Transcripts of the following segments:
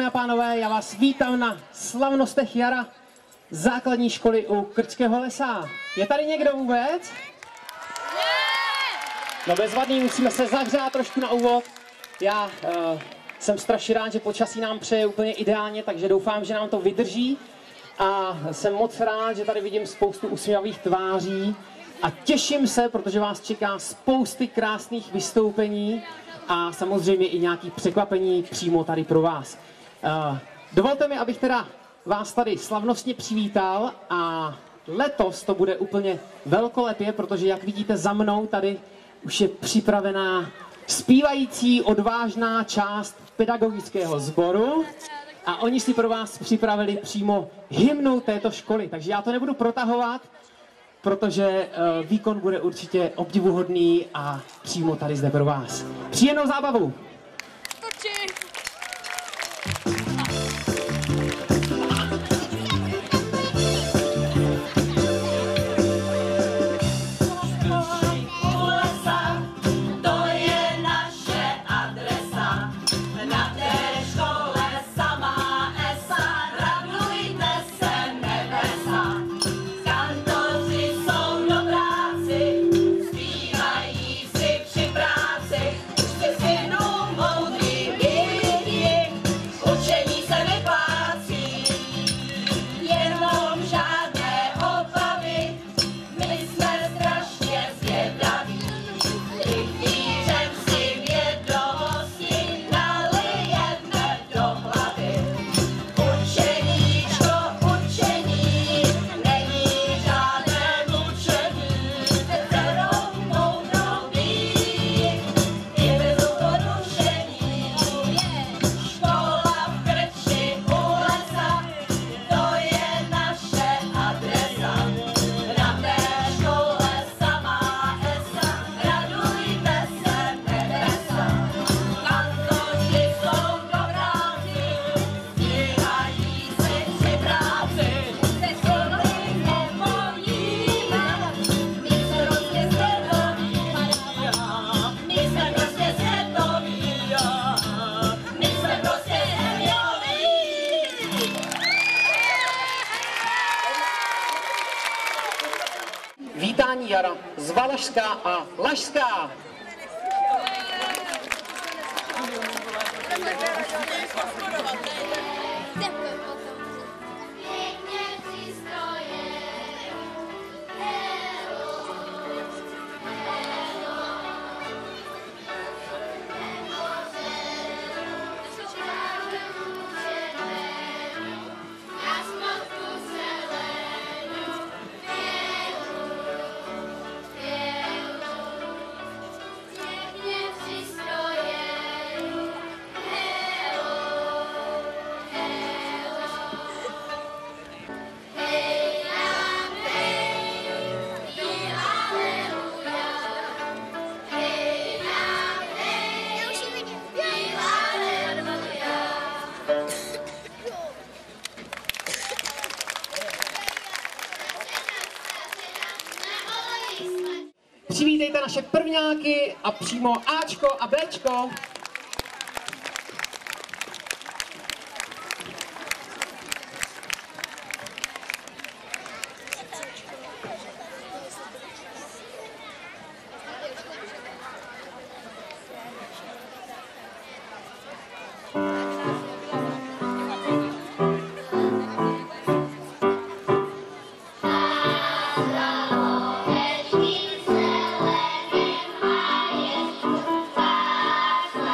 a pánové, já vás vítám na slavnostech jara základní školy u Krčského lesa. Je tady někdo vůbec? No bezvadný, musíme se zahřát trošku na úvod. Já jsem strašně rád, že počasí nám přeje úplně ideálně, takže doufám, že nám to vydrží. A jsem moc rád, že tady vidím spoustu usměvavých tváří a těším se, protože vás čeká spousty krásných vystoupení a samozřejmě i nějaké překvapení přímo tady pro vás. Dovolte mi, abych teda vás tady slavnostně přivítal a letos to bude úplně velkolepě, protože jak vidíte za mnou tady už je připravená zpívající odvážná část pedagogického sboru a oni si pro vás připravili přímo hymnu této školy, takže já to nebudu protahovat, protože výkon bude určitě obdivuhodný a přímo tady zde pro vás. Příjemnou zábavu! Vítání jara z Valašska a Lašska. Přivítejte naše prvňáky a přímo Ačko a Bčko. Let's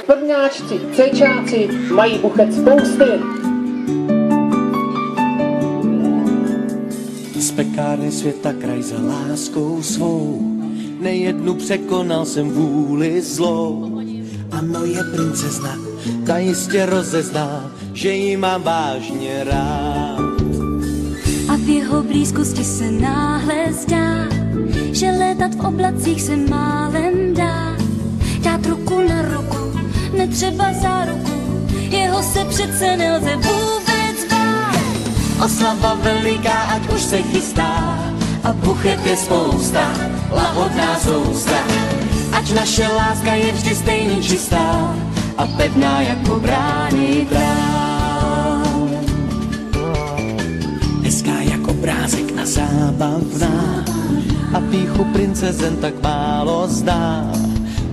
prvňáčci, céčáci mají buchet spousty. Z pekárny světa kraj za láskou svou, nejednu překonal jsem vůli zlou. Ano, je princezna, ta jistě rozezná, že ji mám vážně rád. A v jeho blízkosti se náhle zdá, že létat v oblacích se málem dá. Dát ruku na ruku, netřeba záruku, jeho se přece nelze vůbec bát. Oslava veliká, ať už se chystá, a buchet je spousta, lahodná sousta. Ať naše láska je vždy stejně čistá a pevná jako brány brán. Hezká jak obrázek na zábavná a pýchu princezen tak málo zná.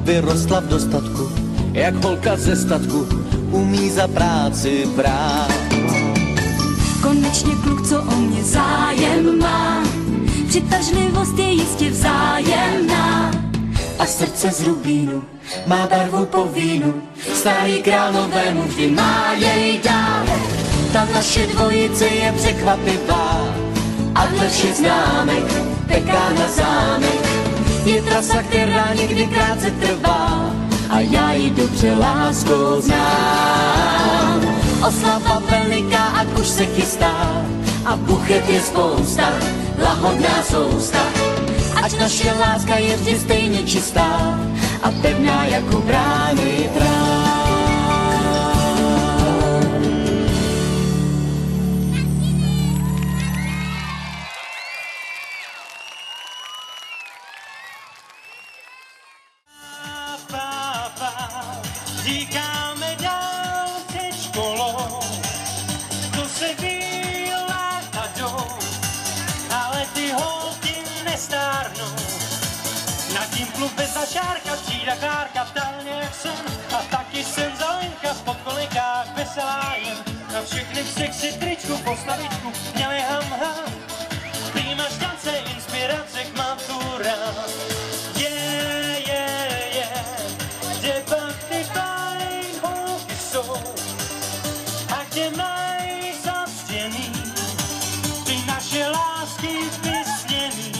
Vyrostla v dostatku, jak holka ze statku, umí za práci brát. Konečně kluk, co o mě zájem má, přitažlivost je jistě vzájemná. A srdce z rubínu má barvu po vínu, starý král novému vždy má jej dát. Ta naše dvojice je překvapivá a dle všech známek pekárna zámek. Je trasa, která někdy krátce trvá a já ji dobře láskou znám. Oslava veliká, ať už se chystá a buchet je spousta, lahodná sousta. Ať naše láska je vždy stejně čistá a pevná jako brány brán. Díkáme dál před školou, to se bílá a jdou, ale ty holky nestárnou. Na tím klube za šárka, třída Klárka, ptal nějak jsem, a taky jsem za Lenka v podkolikách veselá jen. Na všechny v sexy tričku, postavičku, měli ham. Prýma šťance, inspirace k maturám. Kde pak ty fajn holky jsou, a kde mají zastěný ty naše lásky vysněný.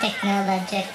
Technology.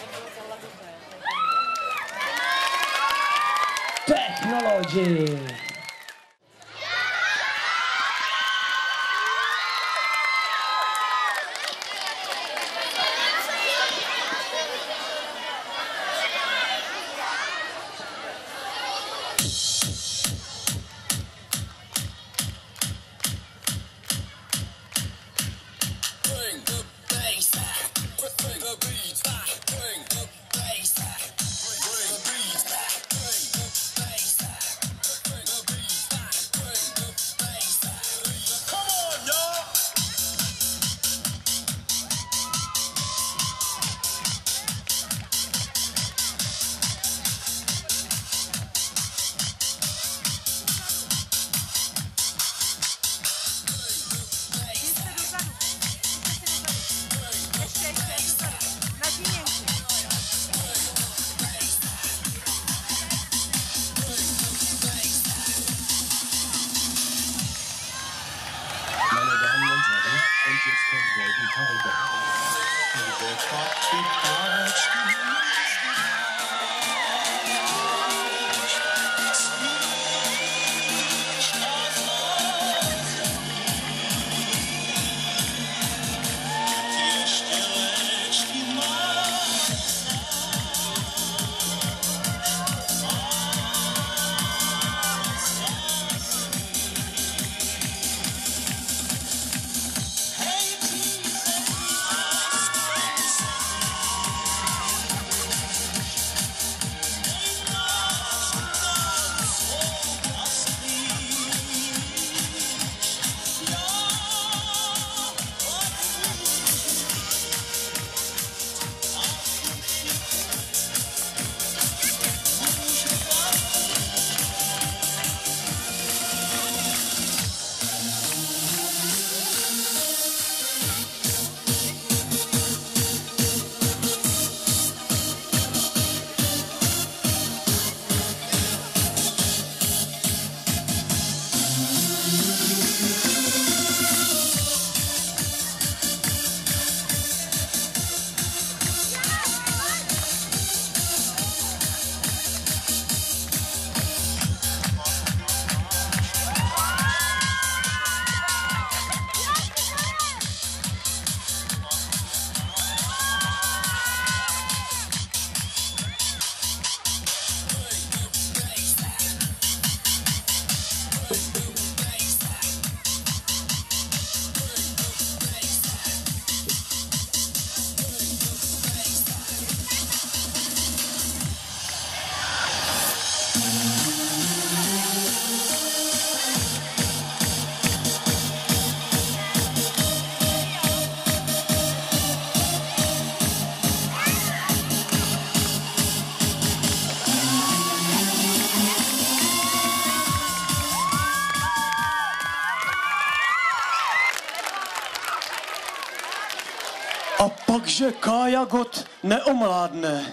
A pakže Kája Gott neomládne.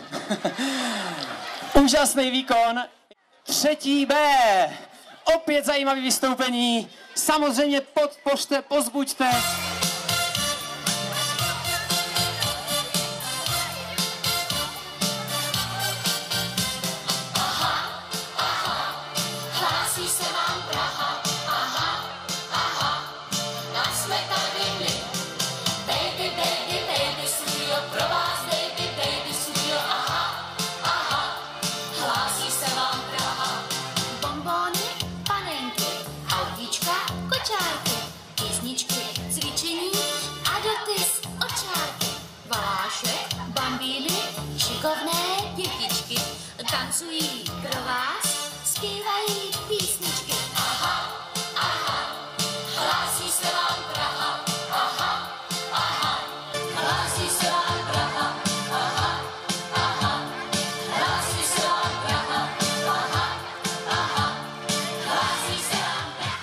Úžasný výkon. 3. B. Opět zajímavý vystoupení. Samozřejmě podpořte, pozbuďte. Hlásí se vám Praha, aha, aha, tak jsme tady my. Baby, baby, baby, studio, pro vás, baby, baby, studio, aha, aha, hlásí se vám Praha. Bonbony, panenky, autíčka, kočárky, písničky, cvičení a dotys očárky. Valášek, bambíny, šikovné dětičky, tancují pro vás, zpívají písničky. Aha, aha, hlásí se vám Praha. Aha, aha, hlásí se vám Praha. Aha, aha, hlásí se vám Praha. Aha, aha, hlásí se vám Praha.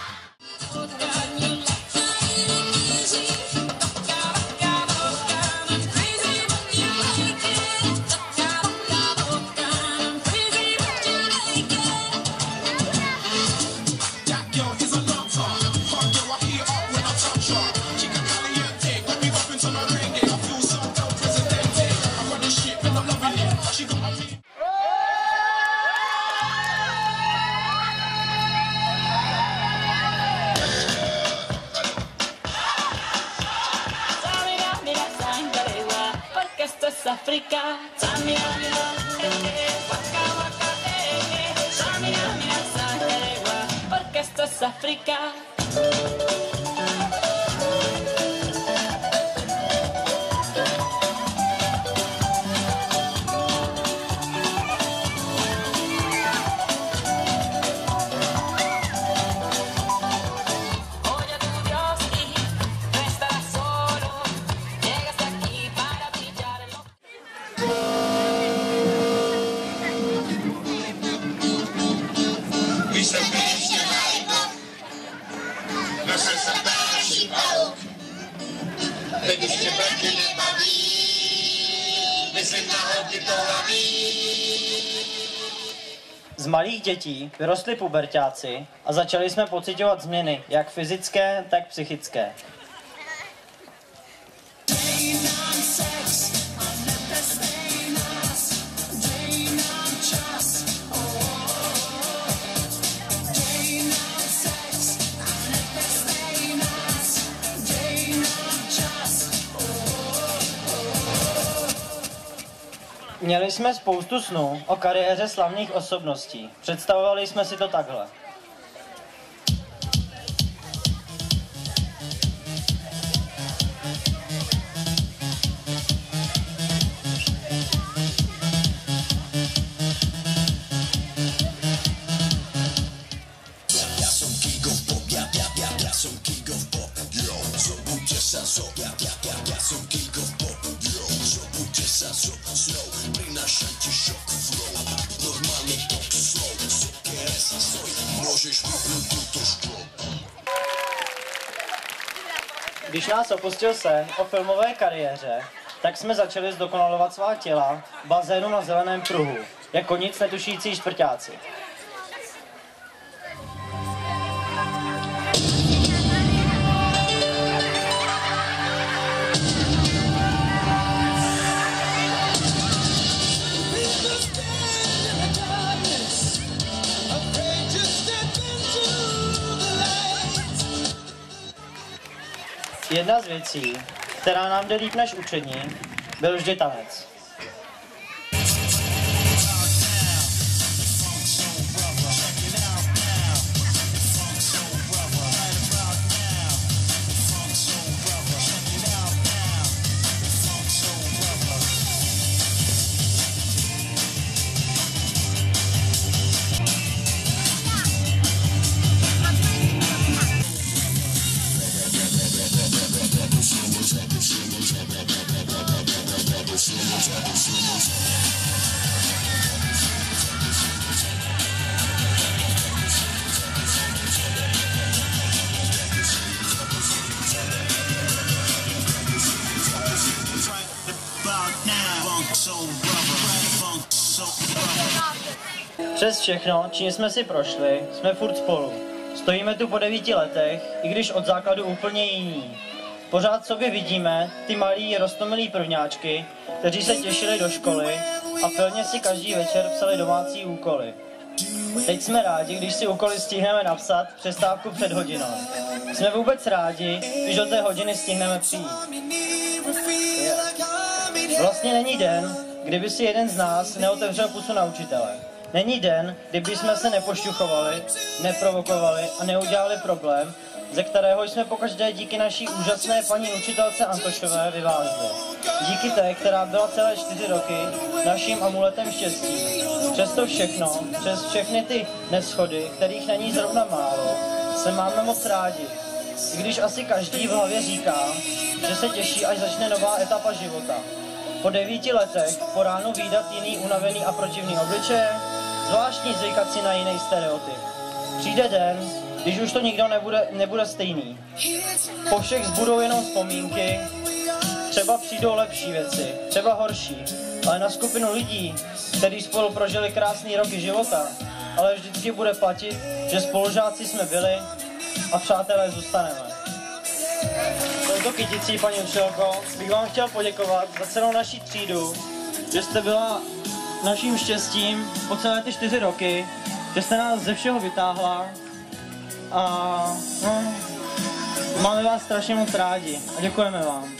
Africa, Samia, Waka Waka, Samia, z Afrika. Z malých dětí vyrostli puberťáci a začali jsme pociťovat změny, jak fyzické, tak psychické. Měli jsme spoustu snů o kariéře slavných osobností. Představovali jsme si to takhle. Když nás opustil sen o filmové kariéře, tak jsme začali zdokonalovat svá těla v bazénu na zeleném pruhu, jako nic netušící čtvrťáci. Jedna z věcí, která nám jde líp než učení, byl vždy tanec. Přes všechno, čím jsme si prošli, jsme furt spolu. Stojíme tu po 9 letech, i když od základu úplně jiní. Pořád sobě vidíme ty malí roztomilí prvňáčky, kteří se těšili do školy a pilně si každý večer psali domácí úkoly. Teď jsme rádi, když si úkoly stihneme napsat přestávku před hodinou. Jsme vůbec rádi, když do té hodiny stihneme přijít. Vlastně není den, kdyby si jeden z nás neotevřel pusu na učitele. Není den, kdyby jsme se nepošťuchovali, neprovokovali a neudělali problém, ze kterého jsme pokaždé díky naší úžasné paní učitelce Antošové vyvázli. Díky té, která byla celé 4 roky naším amuletem štěstí. Přesto všechno, přes všechny ty neschody, kterých není zrovna málo, se máme moc rádi. I když asi každý v hlavě říká, že se těší, až začne nová etapa života. Po 9 letech po ránu vídat jiný unavený a protivný obličeje, zvláštní zvykat si na jiný stereotyp. Přijde den, když už to nikdo nebude stejný. Po všech zbudou jenom vzpomínky, třeba přijdou lepší věci, třeba horší, ale na skupinu lidí, kteří spolu prožili krásný roky života, ale vždycky bude platit, že spolužáci jsme byli a přátelé zůstaneme. Touto kyticí, paní učitelko, bych vám chtěl poděkovat za celou naši třídu, že jste byla naším štěstím po celé ty 4 roky, že jste nás ze všeho vytáhla a máme vás strašně moc rádi a děkujeme vám.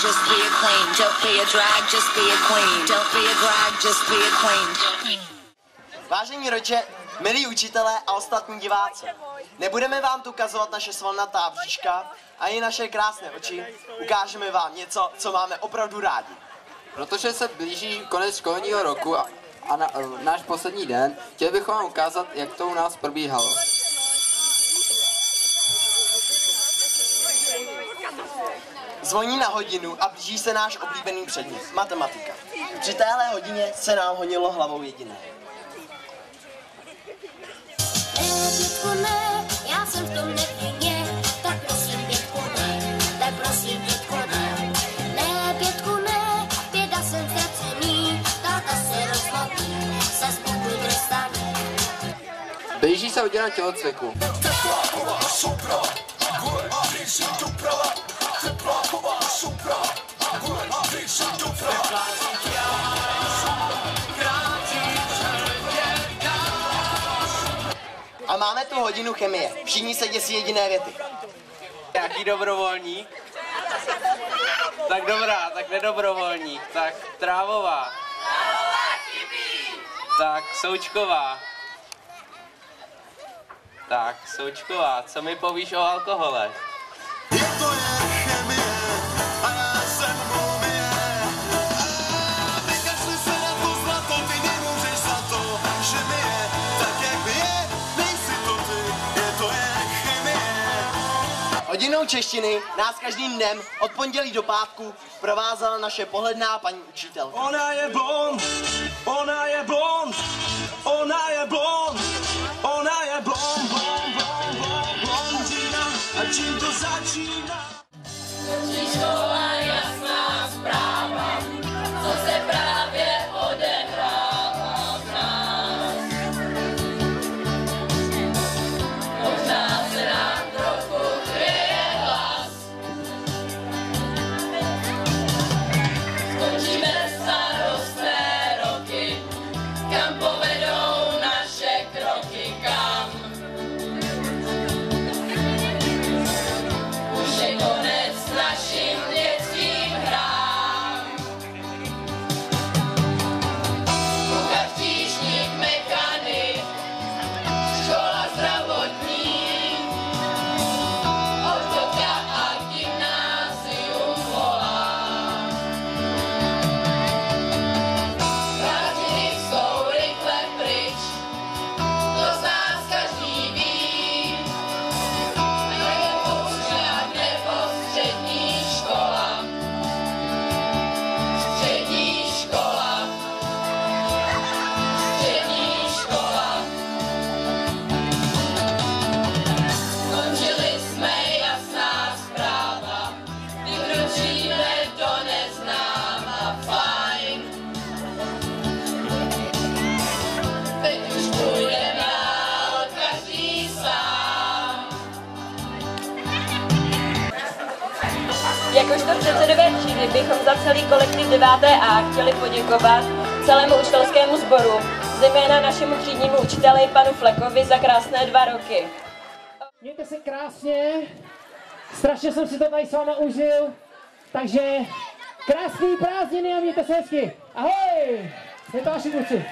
Just be a queen. Don't be a drag, just be a queen. Don't be a drag, just be a queen. Vážení rodiče, milí učitelé a ostatní diváci, nebudeme vám tu ukazovat naše svalnatá bříška ani naše krásné oči, ukážeme vám něco, co máme opravdu rádi. Protože se blíží konec školního roku a náš poslední den, chtěli bychom vám ukázat, jak to u nás probíhalo. Zvoní na hodinu a blíží se náš oblíbený předmět, matematika. Při téhle hodině se nám honilo hlavou jediné. Dětku ne, já jsem v tom nevinně, tak prosím dětku ne, tak prosím dětku ne. Ne, dětku ne, běda jsem ztracený, táta se rozmluví, se zbudu trestaný. Blíží se hodina tělocviku. A máme tu hodinu chemie. Všichni se děsí jediné věty. Jaký dobrovolník? Tak dobrá, tak nedobrovolník. Tak trávová. Tak součková. Tak součková, co mi povíš o alkohole? To je chemie a já jsem mumie. Vykašli se na to zlato, ty nemůžeš za to, že mi je tak, jak mi je. Nejsi to ty, to je chemie. Hodinou češtiny nás každým dnem od pondělí do pátku provázela naše pohledná paní učitelka. Ona je blond, ona je blond, ona je blond, ona je blond, blond, blond, blond, blondina. A čím to začíná? Škola jasná zpráva, co se právě odehrává v nás. Možná se nám trochu kryje hlas. Skončíme starostné roky, kam povedou naše kroky, kam. Už je konec našim dětským hrám. Kuchař, číšník, mechanik, škola zdravotní, ortoka a gymnázium volá. Prázdniny jsou rychle pryč, to z nás každý ví. Střední škola. Střední škola. Střední škola. Skončili jsme, jasná zpráva. Vykročíme do neznáma, fajn. Teď už půjdeme dál, každý sám. Jakožto předsedové třídy bychom za celý kolektiv 9A chtěli poděkovat celému učitelskému sboru, zejména našemu třídnímu učiteli panu Flekovi za krásné 2 roky. Mějte se krásně, strašně jsem si to tady s váma užil, takže krásný prázdniny a mějte se hezky. Ahoj, je to vaši kluci.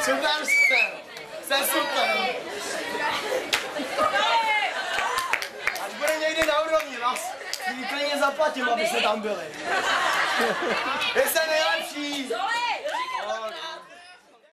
Super jste super. Až bude někdy na úrovni, vás klidně zaplatím, abyste tam byli. Vy jste nejlepší.